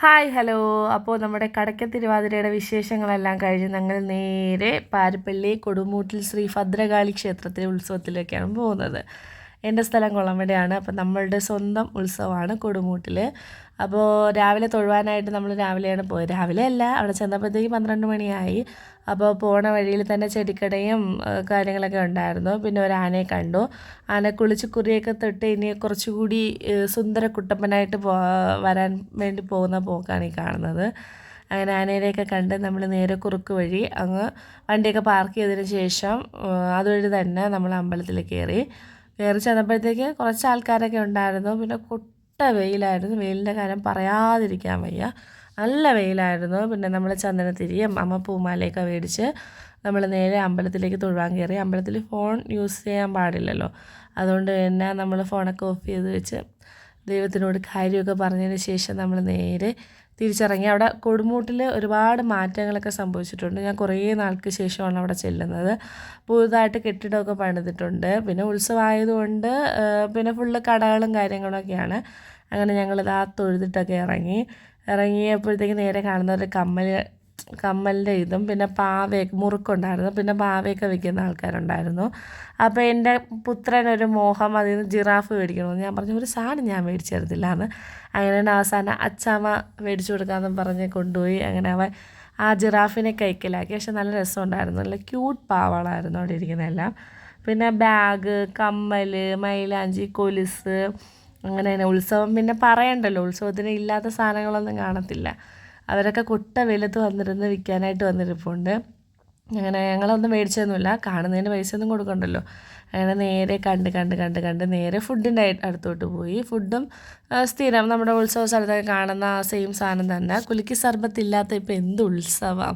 Hi hello. അപ്പോൾ നമ്മുടെ കടയ്ക്കൽ തിരുവാതിരയുടെ വിശേഷങ്ങളെല്ലാം കഴിഞ്ഞ് ഞങ്ങൾ നേരെ പാരിപ്പള്ളി കൊടുമൂട്ടിൽ ശ്രീ ഭദ്രകാളി ക്ഷേത്രത്തിലെ ഉത്സവത്തിലേക്കാണ് പോകുന്നത്. എൻ്റെ സ്ഥലം കൊളമ്പടിയാണ്. അപ്പോൾ നമ്മളുടെ സ്വന്തം ഉത്സവമാണ് കൊടുമൂട്ടിൽ. അപ്പോൾ രാവിലെ തൊഴുവാനായിട്ട് നമ്മൾ രാവിലെയാണ് പോയത്. രാവിലെ അല്ല, അവിടെ ചെന്നപ്പോഴത്തേക്ക് 12 മണിയായി. അപ്പോൾ പോണ വഴിയിൽ തന്നെ ചെടിക്കടയും കാര്യങ്ങളൊക്കെ ഉണ്ടായിരുന്നു. പിന്നെ ഒരു ആനയെ കണ്ടു. ആന കുളിച്ച് കുറിയൊക്കെ തൊട്ട് ഇനി കുറച്ചുകൂടി സുന്ദര കുട്ടപ്പനായിട്ട് വരാൻ വേണ്ടി പോകുന്ന പോക്കാണ് ഈ കാണുന്നത്. അങ്ങനെ ആനേനെയൊക്കെ കണ്ട് നമ്മൾ നേരെ കുറുക്ക് വഴി അങ്ങ് വണ്ടിയൊക്കെ പാർക്ക് ചെയ്തതിന് ശേഷം അതുവഴി തന്നെ നമ്മൾ അമ്പലത്തിൽ കയറി ചെന്നപ്പോഴത്തേക്ക് കുറച്ച് ആൾക്കാരൊക്കെ ഉണ്ടായിരുന്നു. പിന്നെ വെയിലായിരുന്നു. വെയിലിൻ്റെ കാര്യം പറയാതിരിക്കാൻ വയ്യ, നല്ല വെയിലായിരുന്നു. പിന്നെ നമ്മൾ ചന്ദനത്തിരിയും അമ്മ പൂമാലയൊക്കെ മേടിച്ച് നമ്മൾ നേരെ അമ്പലത്തിലേക്ക് തൊഴുവാൻ കയറി. അമ്പലത്തിൽ ഫോൺ യൂസ് ചെയ്യാൻ പാടില്ലല്ലോ, അതുകൊണ്ട് തന്നെ നമ്മൾ ഫോണൊക്കെ ഓഫ് ചെയ്ത് വെച്ച് ദൈവത്തിനോട് കാര്യമൊക്കെ പറഞ്ഞതിന് ശേഷം നമ്മൾ നേരെ തിരിച്ചിറങ്ങി. അവിടെ കൊടുമൂട്ടിൽ ഒരുപാട് മാറ്റങ്ങളൊക്കെ സംഭവിച്ചിട്ടുണ്ട്. ഞാൻ കുറേ നാൾക്ക് ശേഷമാണ് അവിടെ ചെല്ലുന്നത്. പുതുതായിട്ട് കെട്ടിടമൊക്കെ പണിതിട്ടുണ്ട്. പിന്നെ ഉത്സവമായതുകൊണ്ട് പിന്നെ ഫുള്ള് കടകളും കാര്യങ്ങളൊക്കെയാണ്. അങ്ങനെ ഞങ്ങളിത് തൊഴുതിട്ടൊക്കെ ഇറങ്ങിയപ്പോഴത്തേക്ക് നേരെ കാണുന്ന ഒരു കമ്മലിൻ്റെ ഇതും പിന്നെ മുറുക്കുണ്ടായിരുന്നു. പിന്നെ പാവയൊക്കെ വിൽക്കുന്ന ആൾക്കാരുണ്ടായിരുന്നു. അപ്പോൾ എൻ്റെ പുത്രനൊരു മോഹം അതിൽ നിന്ന് ജിറാഫ് മേടിക്കണമെന്ന്. ഞാൻ പറഞ്ഞു ഒരു സാധനം ഞാൻ മേടിച്ചു തരത്തില്ല എന്ന്. അങ്ങനെ അവസാനം അച്ചാമ്മ മേടിച്ചു കൊടുക്കാമെന്ന് പറഞ്ഞ് കൊണ്ടുപോയി. അങ്ങനെ അവൻ ആ ജിറാഫിനെ കൈക്കലാക്കി. പക്ഷെ നല്ല രസമുണ്ടായിരുന്നു. നല്ല ക്യൂട്ട് പാവകളായിരുന്നു അവിടെ ഇരിക്കുന്നതെല്ലാം. പിന്നെ ബാഗ്, കമ്മൽ, മൈലാഞ്ചി, കൊലുസ്, അങ്ങനെ തന്നെ ഉത്സവം പിന്നെ പറയണ്ടല്ലോ, ഉത്സവത്തിന് ഇല്ലാത്ത സാധനങ്ങളൊന്നും കാണത്തില്ല. അവരൊക്കെ വെയിലത്ത് വന്നിരുന്ന് വിൽക്കാനായിട്ട് വന്നിരിപ്പുണ്ട്. അങ്ങനെ ഞങ്ങളൊന്നും മേടിച്ചൊന്നുമില്ല, കാണുന്നതിന് പൈസയൊന്നും കൊടുക്കണ്ടല്ലോ. അങ്ങനെ നേരെ കണ്ട് നേരെ ഫുഡിൻ്റെ അടുത്തോട്ട് പോയി. ഫുഡും സ്ഥിരം നമ്മുടെ ഉത്സവ സ്ഥലത്തൊക്കെ കാണുന്ന ആ സെയിം സാധനം തന്നെ. കുലുക്കി സർബത്ത് ഇല്ലാത്ത ഇപ്പോൾ എന്ത് ഉത്സവം,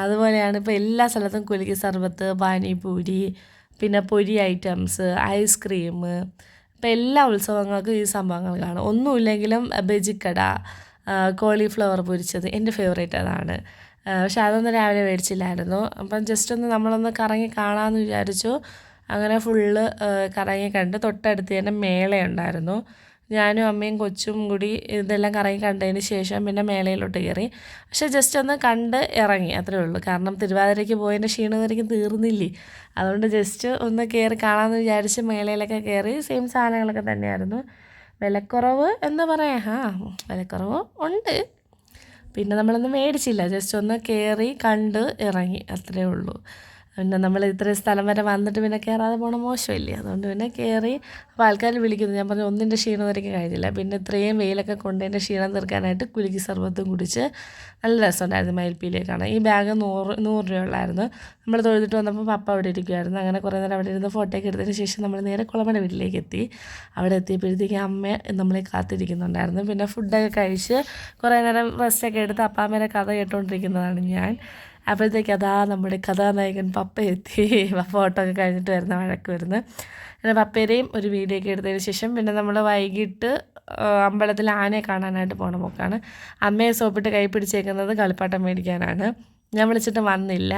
അതുപോലെയാണ് ഇപ്പോൾ എല്ലാ സ്ഥലത്തും കുലുക്കി സർബത്ത്, പാനിപൂരി, പിന്നെ പൊരി ഐറ്റംസ്, ഐസ്ക്രീം. ഇപ്പോൾ എല്ലാ ഉത്സവങ്ങൾക്കും ഈ സംഭവങ്ങൾ കാണും. ഒന്നുമില്ലെങ്കിലും ബജിക്കട, കോളിഫ്ലവർ പൊരിച്ചത് എൻ്റെ ഫേവറേറ്റ് അതാണ്. പക്ഷെ അതൊന്നും രാവിലെ മേടിച്ചില്ലായിരുന്നു. അപ്പം ജസ്റ്റ് ഒന്ന് നമ്മളൊന്ന് കറങ്ങി കാണാമെന്ന് വിചാരിച്ചു. അങ്ങനെ ഫുള്ള് കറങ്ങി കണ്ട് തൊട്ടടുത്ത് തന്നെ മേളയുണ്ടായിരുന്നു. ഞാനും അമ്മയും കൊച്ചും കൂടി ഇതെല്ലാം കറങ്ങി കണ്ടതിന് ശേഷം പിന്നെ മേളയിലോട്ട് കയറി. പക്ഷേ ജസ്റ്റ് ഒന്ന് കണ്ട് ഇറങ്ങി, അത്രേ ഉള്ളൂ. കാരണം തിരുവാതിരയ്ക്ക് പോയതിൻ്റെ ക്ഷീണമായിരിക്കും തീർന്നില്ലേ, അതുകൊണ്ട് ജസ്റ്റ് ഒന്ന് കയറി കാണാമെന്ന് വിചാരിച്ച് മേളയിലൊക്കെ കയറി. സെയിം സാധനങ്ങളൊക്കെ തന്നെയായിരുന്നു. വിലക്കുറവ് എന്ന് പറയാം, വിലക്കുറവ് ഉണ്ട്. പിന്നെ നമ്മളൊന്നും മേടിച്ചില്ല, ജസ്റ്റ് ഒന്ന് കയറി കണ്ട് ഇറങ്ങി, അത്രേ ഉള്ളൂ. പിന്നെ നമ്മൾ ഇത്രയും സ്ഥലം വരെ വന്നിട്ട് പിന്നെ കയറാതെ പോകണ മോശമില്ലേ, അതുകൊണ്ട് പിന്നെ കയറി. അപ്പോൾ ആൾക്കാർ വിളിക്കുന്നു. ഞാൻ പറഞ്ഞു ഒന്നിൻ്റെ ക്ഷീണം വരയ്ക്ക് കഴിഞ്ഞില്ല. പിന്നെ ഇത്രയും വെയിലൊക്കെ കൊണ്ടതിൻ്റെ ക്ഷീണം തീർക്കാനായിട്ട് കുലുക്കി സർബത്തും കുടിച്ച് നല്ല രസമുണ്ടായിരുന്നു. മയിൽപ്പീലിയൊക്കെയാണ്. ഈ ബാഗ് 100 രൂപയുള്ളായിരുന്നു. നമ്മൾ തൊഴുതിട്ട് വന്നപ്പോൾ പപ്പ അവിടെ ഇരിക്കുമായിരുന്നു. അങ്ങനെ കുറേ നേരം അവിടെ ഇരുന്ന് ഫോട്ടോയൊക്കെ എടുത്തതിന് ശേഷം നമ്മൾ നേരെ കുളമയുടെ വീട്ടിലേക്ക് എത്തി. അവിടെ എത്തിയപ്പോഴത്തേക്ക് അമ്മ നമ്മളെ കാത്തിരിക്കുന്നുണ്ടായിരുന്നു. പിന്നെ ഫുഡൊക്കെ കഴിച്ച് കുറേ നേരം റെസ്റ്റൊക്കെ എടുത്ത് അപ്പാമ്മേനെ കഥ കേട്ടുകൊണ്ടിരിക്കുന്നതാണ് ഞാൻ. അപ്പോഴത്തേക്ക് നമ്മുടെ കഥാനായകൻ പപ്പ എത്തി. ഫോട്ടോ ഒക്കെ കഴിഞ്ഞിട്ട് വരുന്ന വഴക്ക് വരുന്നു. പിന്നെ പപ്പേരെയും ഒരു വീഡിയോ ഒക്കെ എടുത്തതിന് ശേഷം പിന്നെ നമ്മൾ വൈകിട്ട് അമ്പലത്തിൽ ആനയെ കാണാനായിട്ട് പോണ പോക്കാണ്. അമ്മയെ സോപ്പിട്ട് കൈ പിടിച്ചേക്കുന്നത് കളിപ്പാട്ടം മേടിക്കാനാണ്. ഞാൻ വിളിച്ചിട്ട് വന്നില്ല.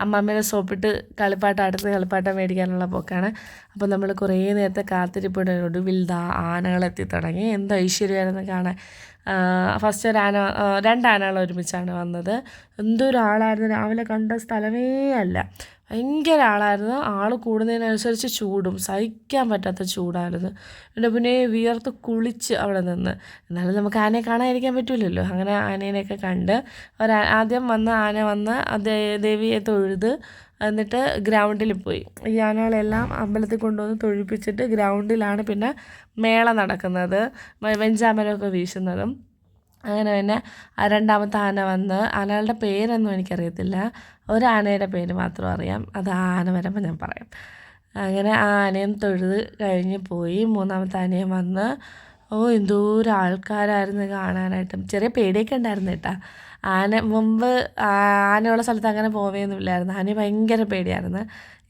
അമ്മമ്മേനെ സോപ്പിട്ട് അടുത്ത് കളിപ്പാട്ടം മേടിക്കാനുള്ള പോക്കാണ്. അപ്പോൾ നമ്മൾ കുറേ നേരത്തെ കാത്തിരിപ്പിൻ്റെ ഒടുവിൽ ആനകളെത്തി തുടങ്ങി. എന്ത് ഐശ്വര്യമായിരുന്നു കാണാൻ. ഫസ്റ്റ് രണ്ട് ആനകൾ ഒരുമിച്ചാണ് വന്നത്. എന്തൊരാളായിരുന്നു, രാവിലെ കണ്ട സ്ഥലമേ അല്ല, ഭയങ്കര ആളായിരുന്നു. ആൾ കൂടുന്നതിനനുസരിച്ച് ചൂടും, സഹിക്കാൻ പറ്റാത്ത ചൂടായിരുന്നു. പിന്നെ പിന്നെ വിയർത്ത് കുളിച്ച് അവിടെ നിന്ന്. എന്നാലും നമുക്ക് ആനയെ കാണാതിരിക്കാൻ പറ്റില്ലല്ലോ. അങ്ങനെ ആനേനെയൊക്കെ കണ്ട് ആദ്യം ആന വന്ന് ദേവിയെ തൊഴുത് എന്നിട്ട് ഗ്രൗണ്ടിൽ പോയി. ഈ ആനകളെല്ലാം അമ്പലത്തിൽ കൊണ്ടുവന്ന് തൊഴിപ്പിച്ചിട്ട് ഗ്രൗണ്ടിലാണ് പിന്നെ മേള നടക്കുന്നത്, വെഞ്ചാമരമൊക്കെ വീശുന്നതും. അങ്ങനെ പിന്നെ രണ്ടാമത്തെ ആന വന്ന്, ആനകളുടെ പേരൊന്നും എനിക്കറിയത്തില്ല, ഒരു ആനയുടെ പേര് മാത്രം അറിയാം. അത് ആന വരുമ്പോൾ ഞാൻ പറയാം. അങ്ങനെ ആ ആനയും തൊഴുത് കഴിഞ്ഞ് പോയി. മൂന്നാമത്തെ ആനയും വന്ന്. എന്തോരം ആൾക്കാരായിരുന്നു കാണാനായിട്ടും. ചെറിയ പേടിയൊക്കെ ഉണ്ടായിരുന്നു കേട്ടോ. മുമ്പ് ആനയുള്ള സ്ഥലത്ത് അങ്ങനെ പോവുകയൊന്നുമില്ലായിരുന്നു. ആനയെ ഭയങ്കര പേടിയായിരുന്നു.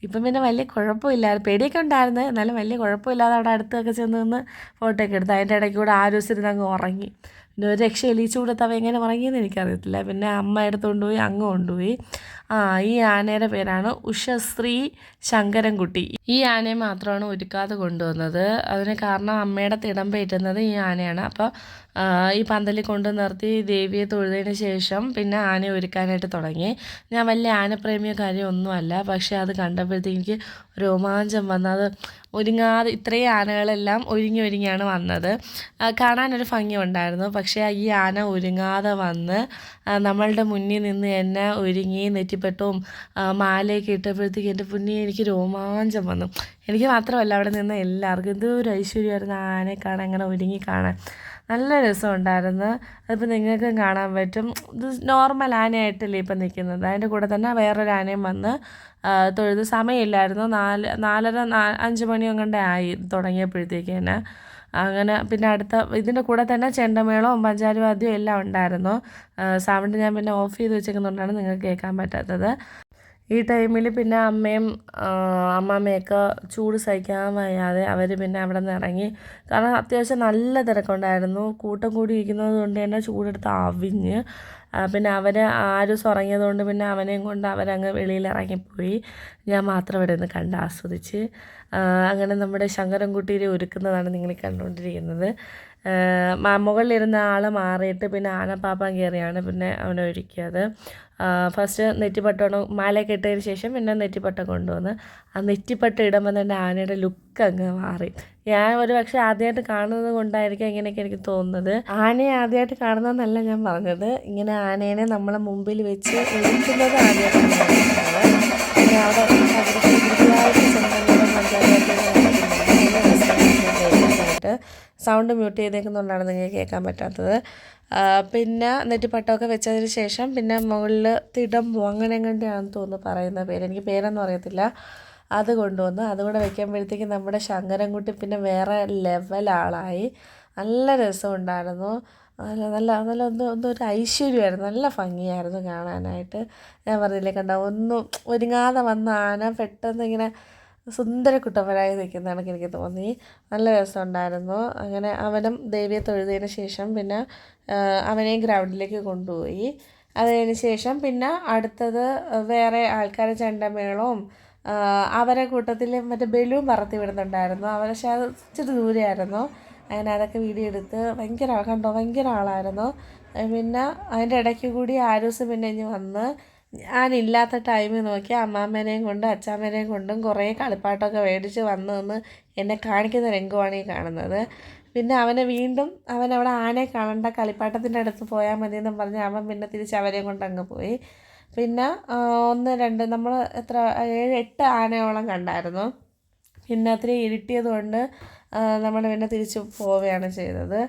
ഇപ്പം പിന്നെ വലിയ കുഴപ്പമില്ലായിരുന്നു, പേടിയൊക്കെ ഉണ്ടായിരുന്നു, എന്നാലും വലിയ കുഴപ്പമില്ലാതെ അവിടെ അടുത്തൊക്കെ ചെന്ന് നിന്ന് ഫോട്ടോ ഒക്കെ എടുത്ത്. അതിൻ്റെ ഇടയ്ക്ക് കൂടെ ആരോസിരുന്ന് അങ്ങ് ഉറങ്ങി. പിന്നെ ഒരു രക്ഷയില്ല, ഈ ചൂടത്ത് അവ എങ്ങനെ ഉറങ്ങിയെന്ന് എനിക്കറിയത്തില്ല. പിന്നെ അമ്മ എടുത്തുകൊണ്ട് പോയി അങ്ങ് കൊണ്ടുപോയി. ഈ ആനയുടെ പേരാണ് ഉഷശ്രീ ശങ്കരൻകുട്ടി. ഈ ആനയെ മാത്രമാണ് ഒരുക്കാതെ കൊണ്ടുവന്നത്. അതിന് കാരണം അമ്മയുടെ തിടം പേറ്റുന്നത് ഈ ആനയാണ്. അപ്പോൾ ഈ പന്തലിൽ കൊണ്ട് നിർത്തി ദേവിയെ തൊഴുതതിന് ശേഷം പിന്നെ ആനയെ ഒരുക്കാനായിട്ട് തുടങ്ങി. ഞാൻ വലിയ ആനപ്രേമിയോ കാര്യമോ ഒന്നുമല്ല, പക്ഷേ അത് കണ്ടപ്പോഴത്തേക്ക് എനിക്ക് രോമാഞ്ചം വന്നു. അത് ഒരുങ്ങാതെ ഇത്രയും ആനകളെല്ലാം ഒരുങ്ങിയാണ് വന്നത്. കാണാനൊരു ഭംഗി ഉണ്ടായിരുന്നു. പക്ഷേ ഈ ആന ഒരുങ്ങാതെ വന്ന് നമ്മളുടെ മുന്നിൽ നിന്ന് എന്നെ ഒരുങ്ങി നെറ്റിപ്പട്ടവും മാലയൊക്കെ ഇട്ടപ്പോഴത്തേക്ക് എൻ്റെ പൊന്നി എനിക്ക് രോമാഞ്ചം വന്നു. എനിക്ക് മാത്രമല്ല, അവിടെ നിന്ന് എല്ലാവർക്കും എന്തൊരു ഐശ്വര്യമായിരുന്നു ആനയെ കാണാൻ, അങ്ങനെ ഒരുങ്ങി കാണാൻ. നല്ല രസമുണ്ടായിരുന്നു. അതിപ്പോൾ നിങ്ങൾക്കും കാണാൻ പറ്റും. ഇത് നോർമൽ ആനയായിട്ടല്ലേ ഇപ്പം നിൽക്കുന്നത്. അതിൻ്റെ കൂടെ തന്നെ വേറൊരു ആനയും വന്ന് തൊഴുത്. സമയമില്ലായിരുന്നു, 5 മണി അങ്ങോട്ടേ ആയി തുടങ്ങിയപ്പോഴത്തേക്ക് തന്നെ. അങ്ങനെ പിന്നെ ഇതിൻ്റെ കൂടെ തന്നെ ചെണ്ടമേളവും പഞ്ചാരിവാദ്യവും എല്ലാം ഉണ്ടായിരുന്നു. സൗണ്ട് ഞാൻ പിന്നെ ഓഫ് ചെയ്ത് വെച്ചേക്കുന്നതുകൊണ്ടാണ് നിങ്ങൾക്ക് കേൾക്കാൻ പറ്റാത്തത്. ഈ ടൈമിൽ പിന്നെ അമ്മാമ്മയൊക്കെ ചൂട് സഹിക്കാൻ വയ്യാതെ അവർ പിന്നെ അവിടെ നിന്ന് ഇറങ്ങി. കാരണം അത്യാവശ്യം നല്ല തിരക്കുണ്ടായിരുന്നു. കൂട്ടം കൂടി ഇരിക്കുന്നത് കൊണ്ട് തന്നെ ചൂടെടുത്ത് അവിഞ്ഞ്. പിന്നെ ആരൂസ് ഉറങ്ങിയതുകൊണ്ട് പിന്നെ അവനെയും കൊണ്ട് അവരങ്ങ് വെളിയിൽ ഇറങ്ങിപ്പോയി. ഞാൻ മാത്രം ഇവിടെ നിന്ന് കണ്ട് ആസ്വദിച്ച്. അങ്ങനെ നമ്മുടെ ശങ്കരൻകുട്ടിയെ ഒരുക്കുന്നതാണ് നിങ്ങൾ കണ്ടുകൊണ്ടിരിക്കുന്നത്. മുകളിലിരുന്ന ആൾ മാറിയിട്ട് പിന്നെ ആനപ്പാപ്പാൻ കയറിയാണ് പിന്നെ അവനെ ഒരുക്കിയത്. ഫസ്റ്റ് നെറ്റിപ്പട്ടം മാലയൊക്കെ ഇട്ടതിന് ശേഷം പിന്നെ നെറ്റിപ്പട്ടം കൊണ്ടുവന്ന് ആ നെറ്റിപ്പട്ടം ഇടുമ്പോൾ തന്നെ ആനയുടെ ലുക്ക് അങ്ങ് മാറി. ഞാൻ ഒരു പക്ഷേ ആദ്യമായിട്ട് കാണുന്നത് കൊണ്ടായിരിക്കും ഇങ്ങനെയൊക്കെ എനിക്ക് തോന്നുന്നത്. ആനയെ ആദ്യമായിട്ട് കാണുന്നതെന്നല്ല ഞാൻ പറഞ്ഞത്, ഇങ്ങനെ ആനേനെ നമ്മളെ മുമ്പിൽ വെച്ച് ഒരുക്കുന്നത് ആദ്യമായിട്ടാണ് കാണുന്നത്. പിന്നെ അവിടെ സൗണ്ട് മ്യൂട്ട് ചെയ്തേക്കുന്നതുകൊണ്ടാണ് നിങ്ങൾക്ക് കേൾക്കാൻ പറ്റാത്തത്. പിന്നെ നെറ്റിപ്പട്ടമൊക്കെ വെച്ചതിന് ശേഷം പിന്നെ മുകളിൽ തിടമ്പോ അങ്ങനെ എങ്ങനെയാണെന്ന് തോന്നുന്നു പറയുന്ന പേര്, എനിക്ക് പേരൊന്നും അറിയത്തില്ല. അത് കൊണ്ടുവന്ന് അതുകൂടെ വെക്കുമ്പോഴത്തേക്കും നമ്മുടെ ശങ്കരൻകുട്ടി പിന്നെ വേറെ ലെവൽ ആളായി. നല്ല രസമുണ്ടായിരുന്നു. നല്ല ഒരു ഐശ്വര്യമായിരുന്നു. നല്ല ഭംഗിയായിരുന്നു കാണാനായിട്ട്. ഞാൻ പറഞ്ഞില്ലേ, ഒന്നും ഒരുങ്ങാതെ വന്ന ആന പെട്ടെന്ന് ഇങ്ങനെ സുന്ദരക്കുട്ടപ്പനായി നിൽക്കുന്നതാണ് എനിക്ക് തോന്നി. നല്ല രസമുണ്ടായിരുന്നു. അങ്ങനെ അവനും ദേവിയെ തൊഴുതതിന് ശേഷം പിന്നെ അവനെയും ഗ്രൗണ്ടിലേക്ക് കൊണ്ടുപോയി. അതിന് ശേഷം പിന്നെ അടുത്തത് വേറെ ആൾക്കാരെ ചെണ്ടമേളവും അവരെ കൂട്ടത്തിൽ മറ്റേ ബലൂൺ പറത്തി വിടുന്നുണ്ടായിരുന്നു. പക്ഷേ അത് ഇച്ചിരി ദൂരെയായിരുന്നു. അങ്ങനെ അതൊക്കെ വീഡിയോ എടുത്ത് ഭയങ്കര ആളായിരുന്നു. പിന്നെ അതിൻ്റെ ഇടയ്ക്ക് കൂടി ആരൂസ് പിന്നെ ഇനി വന്ന് ഞാനില്ലാത്ത ടൈമിൽ നോക്കി അമ്മാമ്മേനെയും കൊണ്ട് അച്ചാമ്മേനെയും കൊണ്ടും കുറേ കളിപ്പാട്ടമൊക്കെ മേടിച്ച് വന്ന് എന്നെ കാണിക്കുന്ന രംഗമാണ് ഈ കാണുന്നത്. പിന്നെ അവനവിടെ ആനയെ കാണേണ്ട, കളിപ്പാട്ടത്തിൻ്റെ അടുത്ത് പോയാൽ മതിയെന്നും പറഞ്ഞ് അവൻ പിന്നെ തിരിച്ച് അവരെയും കൊണ്ട് അങ്ങ് പോയി. പിന്നെ 1, 2 നമ്മൾ 7, 8 ആനയോളം കണ്ടായിരുന്നു. പിന്നെ അത്രയും ഇരുട്ടിയത് കൊണ്ട് നമ്മൾ പിന്നെ തിരിച്ച് പോവുകയാണ് ചെയ്തത്.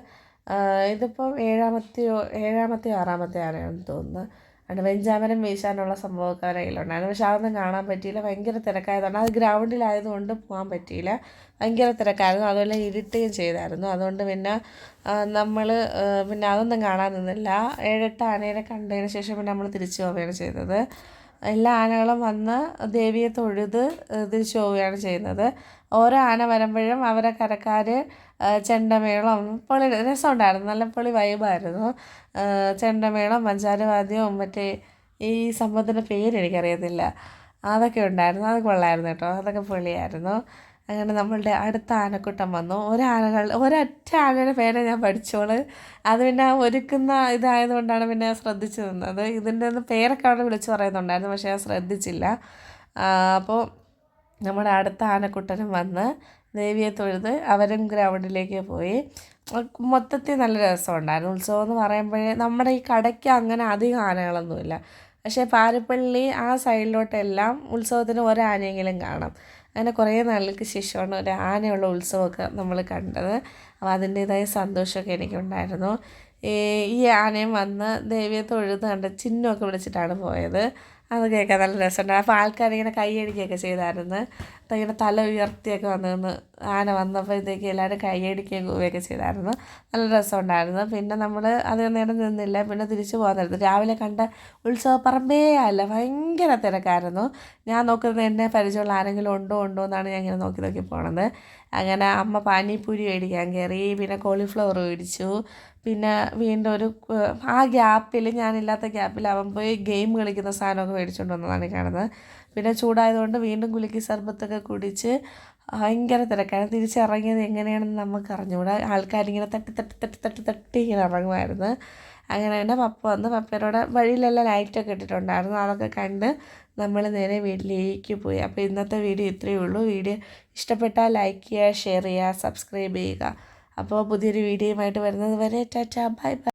ഇതിപ്പം ഏഴാമത്തെയോ 6-മത്തെ ആനയാണെന്ന് തോന്നുന്നു. അവിടെ വെഞ്ചാമരം വീശാനുള്ള സംഭവമൊക്കെ അവരുടെ കയ്യിലുണ്ടായിരുന്നു. പക്ഷെ അതൊന്നും കാണാൻ പറ്റിയില്ല, ഭയങ്കര തിരക്കായതുകൊണ്ട്. അത് ഗ്രൗണ്ടിലായതുകൊണ്ട് പോകാൻ പറ്റിയില്ല, ഭയങ്കര തിരക്കായിരുന്നു. അതുപോലെ ഇരുട്ടുകയും ചെയ്തായിരുന്നു. അതുകൊണ്ട് പിന്നെ നമ്മൾ പിന്നെ അതൊന്നും കാണാൻ നിന്നില്ല. 7-8 ആനേനെ കണ്ടതിന് ശേഷം പിന്നെ നമ്മൾ തിരിച്ചു പോവുകയാണ് ചെയ്തത്. എല്ലാ ആനകളും വന്ന് ദേവിയെ തൊഴുത് തിരിച്ചു പോവുകയാണ് ചെയ്യുന്നത്. ഓരോ ആന വരുമ്പോഴും അവരെ കരക്കാർ ചെണ്ടമേളം പൊളി രസമുണ്ടായിരുന്നു. നല്ല പൊളി വൈബായിരുന്നു. ചെണ്ടമേളം പഞ്ചാരവാദ്യവും മറ്റേ ഈ സംഭവത്തിൻ്റെ പേര് എനിക്കറിയത്തില്ല, അതൊക്കെ ഉണ്ടായിരുന്നു. അത് കൊള്ളായിരുന്നു കേട്ടോ, അതൊക്കെ പൊളിയായിരുന്നു. അങ്ങനെ നമ്മളുടെ അടുത്ത ആനക്കൂട്ടം വന്നു. ഒരൊറ്റ ആനയുടെ പേരെ ഞാൻ പഠിച്ചോളൂ. അത് പിന്നെ ഒരുക്കുന്ന ഇതായതുകൊണ്ടാണ് പിന്നെ ശ്രദ്ധിച്ചു നിന്നത്. ഇതിൻ്റെ ഒന്ന് പേരൊക്കെ അവിടെ വിളിച്ച് പറയുന്നുണ്ടായിരുന്നു, പക്ഷേ ഞാൻ ശ്രദ്ധിച്ചില്ല. അപ്പോൾ നമ്മുടെ അടുത്ത ആനക്കുട്ടനും വന്ന് ദേവിയെ തൊഴുത് അവരും ഗ്രൗണ്ടിലേക്ക് പോയി. മൊത്തത്തിൽ നല്ല രസമുണ്ടായിരുന്നു. ഉത്സവം എന്ന് പറയുമ്പോഴേ നമ്മുടെ ഈ കടയ്ക്ക് അങ്ങനെ അധികം ആനകളൊന്നുമില്ല. പക്ഷേ പാരിപ്പള്ളി ആ സൈഡിലോട്ടെല്ലാം ഉത്സവത്തിന് ഒരാനയെങ്കിലും കാണാം. അങ്ങനെ കുറേ നാളുകൾക്ക് ശേഷമാണ് ഒരു ആനയുള്ള ഉത്സവമൊക്കെ നമ്മൾ കണ്ടത്. അപ്പോൾ അതിൻ്റേതായ സന്തോഷമൊക്കെ എനിക്കുണ്ടായിരുന്നു. ഈ ആനയും വന്ന് ദേവിയെ തൊഴുത് കണ്ട് ചിഹ്നമൊക്കെ വിളിച്ചിട്ടാണ് പോയത്. അത് കേൾക്കാൻ നല്ല രസമുണ്ട്. അപ്പോൾ ആൾക്കാരിങ്ങനെ കൈയടിക്കുകയൊക്കെ ചെയ്തായിരുന്നു. അപ്പോൾ ഇങ്ങനെ തല ഉയർത്തിയൊക്കെ വന്നു ആന വന്നപ്പോഴത്തേക്ക് എല്ലാവരും കൈയടിക്കുകയും കൂവുകയൊക്കെ ചെയ്തായിരുന്നു. നല്ല രസമുണ്ടായിരുന്നു. പിന്നെ നമ്മൾ അധികം നേരം നിന്നില്ല, പിന്നെ തിരിച്ചു പോകാനായിരുന്നു. രാവിലെ കണ്ട ഉത്സവപ്പറമ്പേ അല്ല, ഭയങ്കര തിരക്കായിരുന്നു. ഞാൻ നോക്കുന്നത് എന്നെ പരിചയമുള്ള ആരെങ്കിലും ഉണ്ടോ എന്നാണ് ഞാൻ ഇങ്ങനെ നോക്കി പോണത്. അങ്ങനെ അമ്മ പാനിപ്പൂരി മേടിക്കാൻ കയറി, പിന്നെ കോളിഫ്ലവർ മേടിച്ചു. പിന്നെ വീണ്ടും ആ ഗ്യാപ്പിൽ, ഞാനില്ലാത്ത ഗ്യാപ്പിൽ അവൻ പോയി ഗെയിം കളിക്കുന്ന സാധനമൊക്കെ മേടിച്ചുകൊണ്ട് വന്നതാണ് കാണുന്നത്. പിന്നെ ചൂടായതുകൊണ്ട് വീണ്ടും കുലുക്കി സർബത്തൊക്കെ കുടിച്ച് ഭയങ്കര തിരക്കാണ്. തിരിച്ചിറങ്ങിയത് എങ്ങനെയാണെന്ന് നമുക്ക് അറിഞ്ഞുകൂടാ. ആൾക്കാരിങ്ങനെ തട്ടി ഇങ്ങനെ ഇറങ്ങുമായിരുന്നു. അങ്ങനെ തന്നെ പപ്പ വന്ന് പപ്പേരോടെ വഴിയിലെല്ലാം ലൈറ്റൊക്കെ ഇട്ടിട്ടുണ്ടായിരുന്നു. അതൊക്കെ കണ്ട് നമ്മൾ നേരെ വീട്ടിലേക്ക് പോയി. അപ്പോൾ ഇന്നത്തെ വീഡിയോ ഇത്രയേ ഉള്ളൂ. വീഡിയോ ഇഷ്ടപ്പെട്ടാൽ ലൈക്ക് ചെയ്യുക, ഷെയർ ചെയ്യുക, സബ്സ്ക്രൈബ് ചെയ്യുക. അപ്പോൾ പുതിയൊരു വീഡിയോയുമായിട്ട് വരുന്നത് വരെ ടാറ്റാ ബൈ ബൈ.